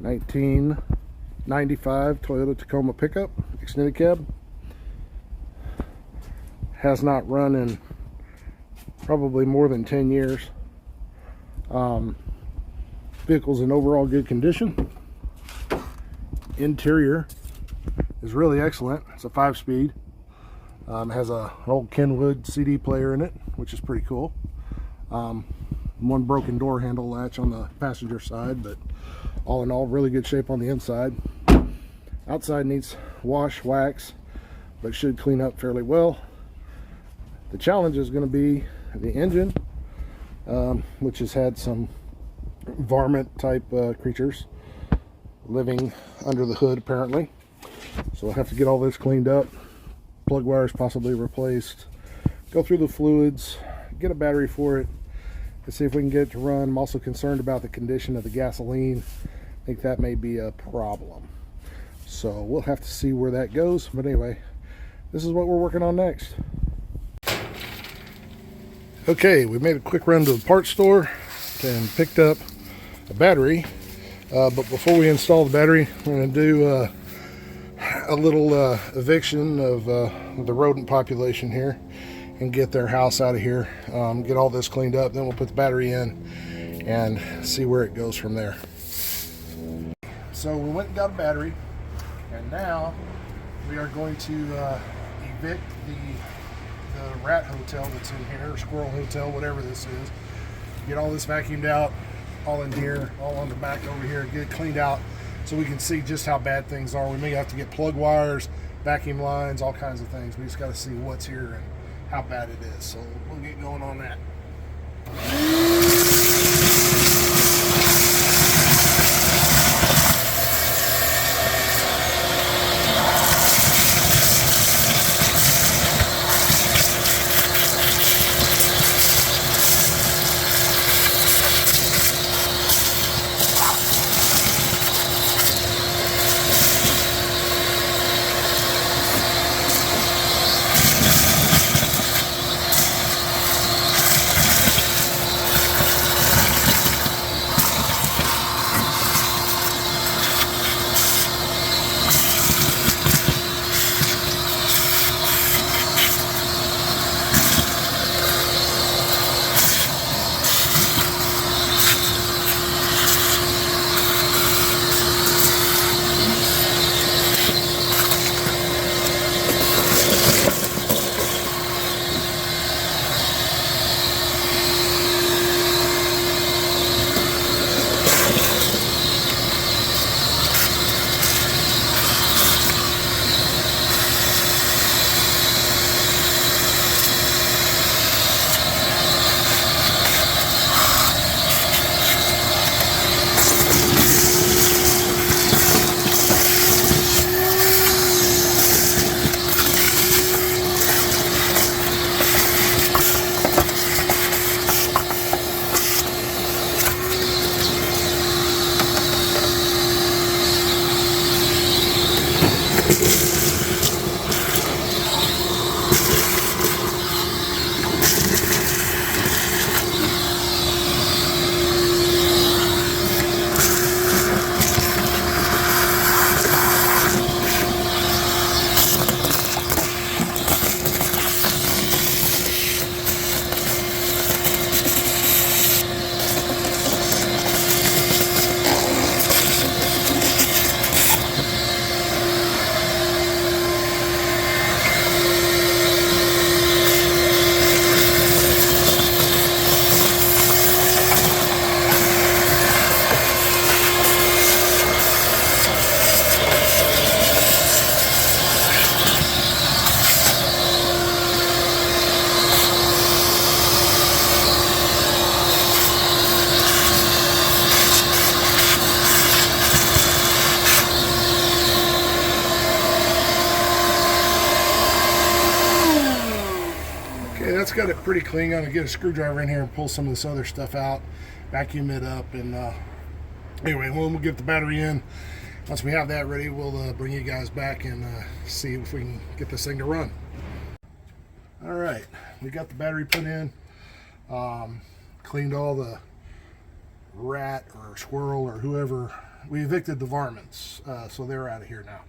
1995 Toyota Tacoma pickup, extended cab. Has not run in probably more than 10 years. Vehicle's in overall good condition. Interior is really excellent. It's a 5-speed. Has an old Kenwood CD player in it, which is pretty cool. One broken door handle latch on the passenger side, but all in all, really good shape on the inside. Outside needs wash, wax, but should clean up fairly well. The challenge is going to be the engine, which has had some varmint type creatures living under the hood apparently. So I'll have to get all this cleaned up, plug wires possibly replaced, go through the fluids, get a battery for it, and see if we can get it to run. I'm also concerned about the condition of the gasoline. I think that may be a problem. So we'll have to see where that goes. But anyway, this is what we're working on next. Okay, we made a quick run to the parts store and picked up a battery. But before we install the battery, we're going to do a little eviction of the rodent population here and get their house out of here. Get all this cleaned up, then we'll put the battery in and see where it goes from there. So we went and got a battery, and now we are going to evict the rat hotel that's in here, or squirrel hotel, whatever this is. Get all this vacuumed out, all in here, all on the back over here, get it cleaned out so we can see just how bad things are. We may have to get plug wires, vacuum lines, all kinds of things. We just got to see what's here and how bad it is. So we'll get going on that. That's got it pretty clean. I'm gonna get a screwdriver in here and pull some of this other stuff out, vacuum it up, and anyway, we'll get the battery in. Once we have that ready, we'll bring you guys back and see if we can get this thing to run. All right, we got the battery put in, cleaned all the rat or squirrel or whoever we evicted the varmints, so they're out of here now.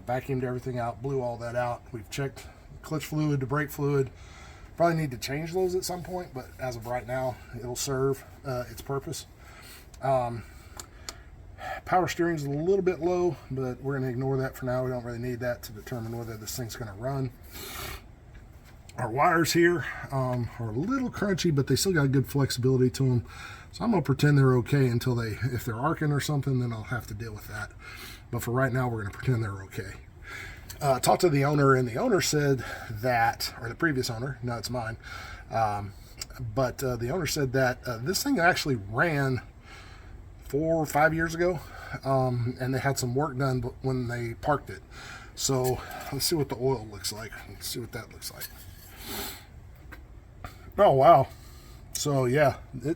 Vacuumed everything out, blew all that out. We've checked clutch fluid, the brake fluid. Probably need to change those at some point, but as of right now, it'll serve its purpose. Power steering's a little bit low, but we're going to ignore that for now. We don't really need that to determine whether this thing's going to run. Our wires here are a little crunchy, but they still got good flexibility to them. So I'm going to pretend they're okay until if they're arcing or something, then I'll have to deal with that. But for right now, we're going to pretend they're okay. Talked to the owner, and the owner said that, or the previous owner, no, it's mine, but the owner said that this thing actually ran 4 or 5 years ago, and they had some work done when they parked it. So let's see what the oil looks like. Let's see what that looks like. Oh wow! So yeah, you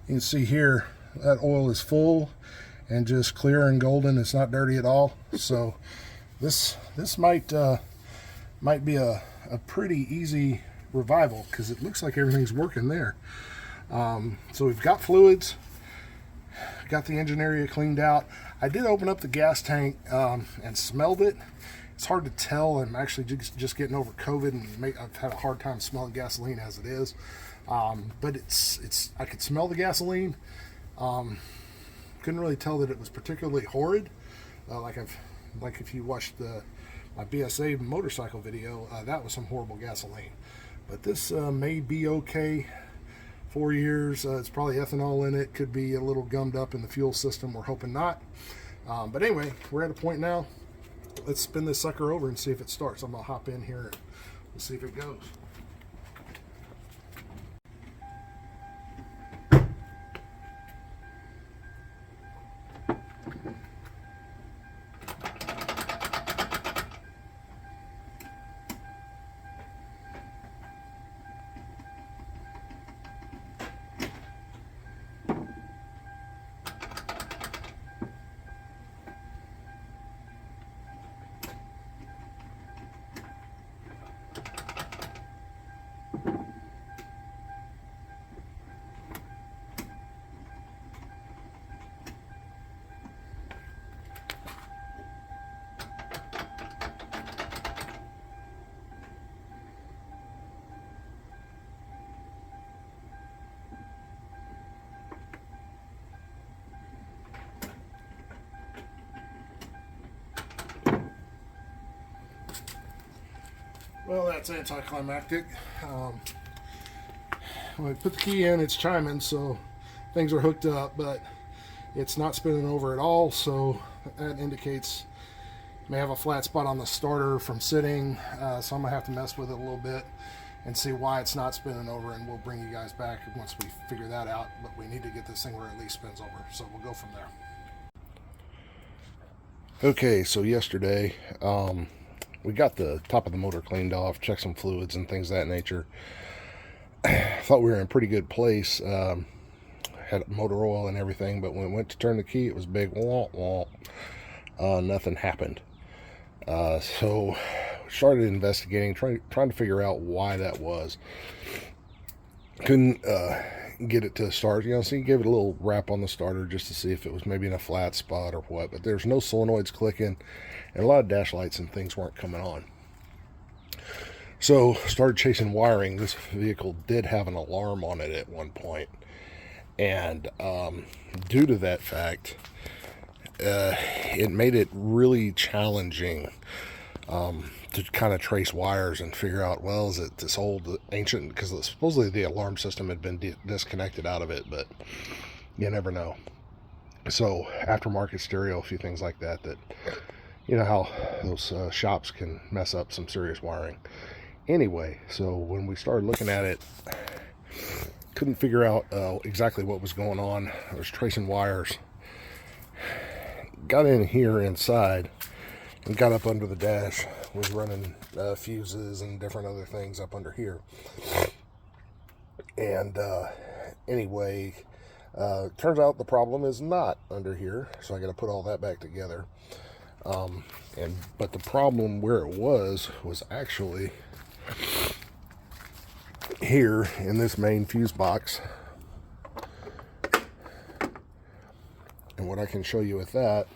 can see here that oil is full and just clear and golden. It's not dirty at all. So this might be a pretty easy revival, because it looks like everything's working there. So we've got fluids, got the engine area cleaned out. I did open up the gas tank and smelled it. It's hard to tell. I'm actually just getting over COVID, and I've had a hard time smelling gasoline as it is. But I could smell the gasoline. Couldn't really tell that it was particularly horrid. Like if you watched my BSA motorcycle video, that was some horrible gasoline. But this may be okay. 4 years. It's probably ethanol in it. Could be a little gummed up in the fuel system. We're hoping not. But anyway, we're at a point now. Let's spin this sucker over and see if it starts. I'm going to hop in here and we'll see if it goes. Well, that's anticlimactic. When I put the key in, it's chiming, so things are hooked up, but it's not spinning over at all, so that indicates I may have a flat spot on the starter from sitting, so I'm going to have to mess with it a little bit and see why it's not spinning over, and we'll bring you guys back once we figure that out. But we need to get this thing where it at least spins over, so we'll go from there. Okay, so yesterday, we got the top of the motor cleaned off, checked some fluids and things of that nature. Thought we were in a pretty good place. Had motor oil and everything, but when we went to turn the key, it was big womp womp. Nothing happened. So started investigating, trying to figure out why that was. Couldn't get it to start. So you gave it a little rap on the starter just to see if it was maybe in a flat spot or what. But there's no solenoids clicking, and a lot of dash lights and things weren't coming on. So started chasing wiring. This vehicle did have an alarm on it at one point, and due to that fact, it made it really challenging to kind of trace wires and figure out, well, is it this old ancient, because supposedly the alarm system had been disconnected out of it, but you never know. So aftermarket stereo, a few things like that, you know how those shops can mess up some serious wiring. Anyway, so when we started looking at it, couldn't figure out exactly what was going on. I was tracing wires, got in here inside and got up under the dash, was running fuses and different other things up under here. And anyway, turns out the problem is not under here, so I got to put all that back together. But the problem where it was actually here in this main fuse box. And And what I can show you with that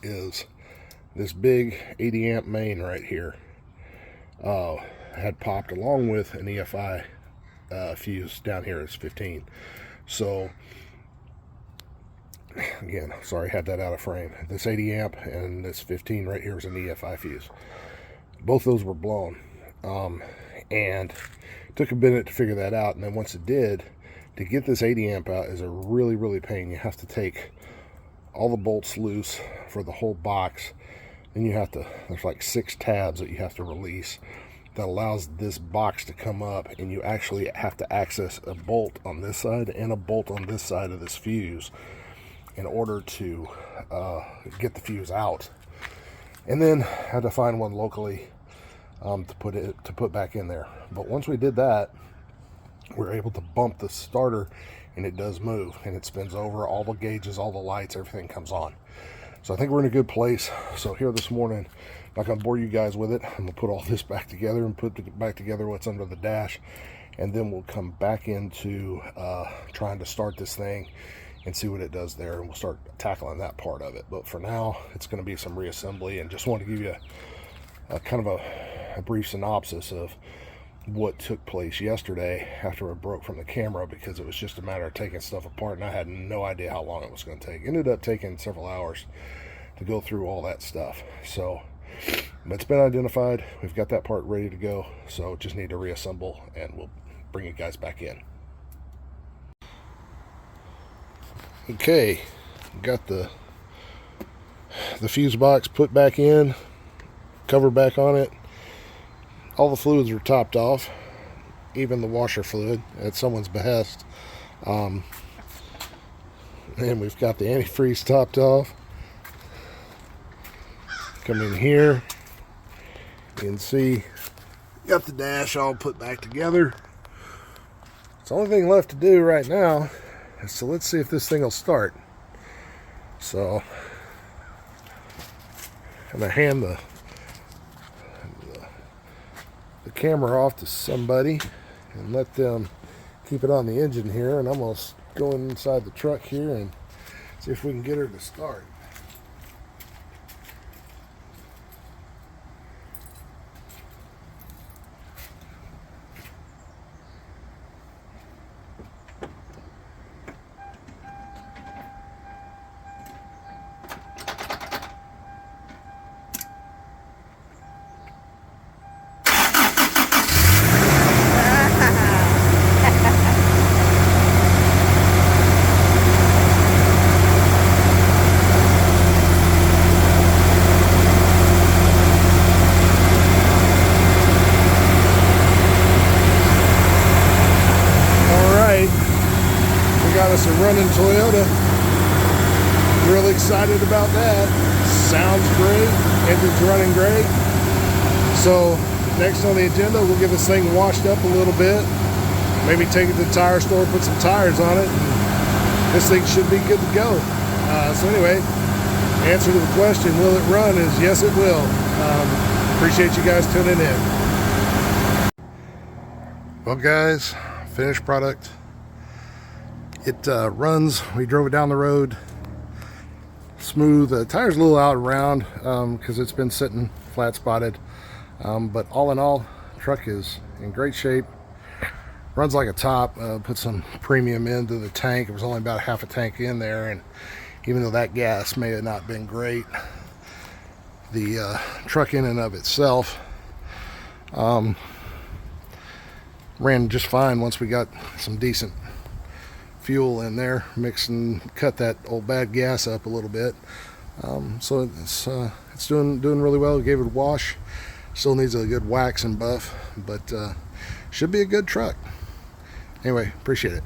is this big 80 amp main right here had popped along with an EFI fuse down here. It's 15. So again, sorry, had that out of frame. This 80 amp and this 15 right here is an EFI fuse. Both those were blown, and took a minute to figure that out. And then once it did, to get this 80 amp out is a really pain. You have to take all the bolts loose for the whole box. Then you have to, there's like 6 tabs that you have to release that allows this box to come up, and you actually have to access a bolt on this side and a bolt on this side of this fuse in order to get the fuse out. And then had to find one locally to put back in there. But once we did that, we're able to bump the starter, and it does move, and it spins over. All the gauges, all the lights, everything comes on. So I think we're in a good place. So here this morning, not gonna bore you guys with it. I'm gonna put all this back together and put back together what's under the dash, and then we'll come back into trying to start this thing and see what it does there, and we'll start tackling that part of it. But for now, it's going to be some reassembly, and just want to give you a kind of a brief synopsis of what took place yesterday after it broke from the camera, because it was just a matter of taking stuff apart, and I had no idea how long it was going to take. It ended up taking several hours to go through all that stuff. So, but it's been identified. We've got that part ready to go, so just need to reassemble, and we'll bring you guys back in. Okay, got the fuse box put back in, cover back on it. All the fluids are topped off, even the washer fluid at someone's behest. And we've got the antifreeze topped off. Come in here, you can see got the dash all put back together. It's the only thing left to do right now. So let's see if this thing will start. So I'm gonna hand the camera off to somebody and let them keep it on the engine here, and I'm gonna go inside the truck here and see if we can get her to start. Got us a running Toyota. Real excited about that. Sounds great. Engine's running great. So next on the agenda, we'll get this thing washed up a little bit. Maybe take it to the tire store, put some tires on it. This thing should be good to go. So anyway, answer to the question, will it run, is yes, it will. Appreciate you guys tuning in. Well guys, finished product. It runs. We drove it down the road smooth. The tire's a little out around because it's been sitting flat spotted, but all in all, the truck is in great shape. Runs like a top. Put some premium into the tank. It was only about half a tank in there, and even though that gas may have not been great, the truck in and of itself ran just fine once we got some decent fuel in there, mix and cut that old bad gas up a little bit. So it's doing really well. We gave it a wash. Still needs a good wax and buff, but should be a good truck. Anyway, appreciate it.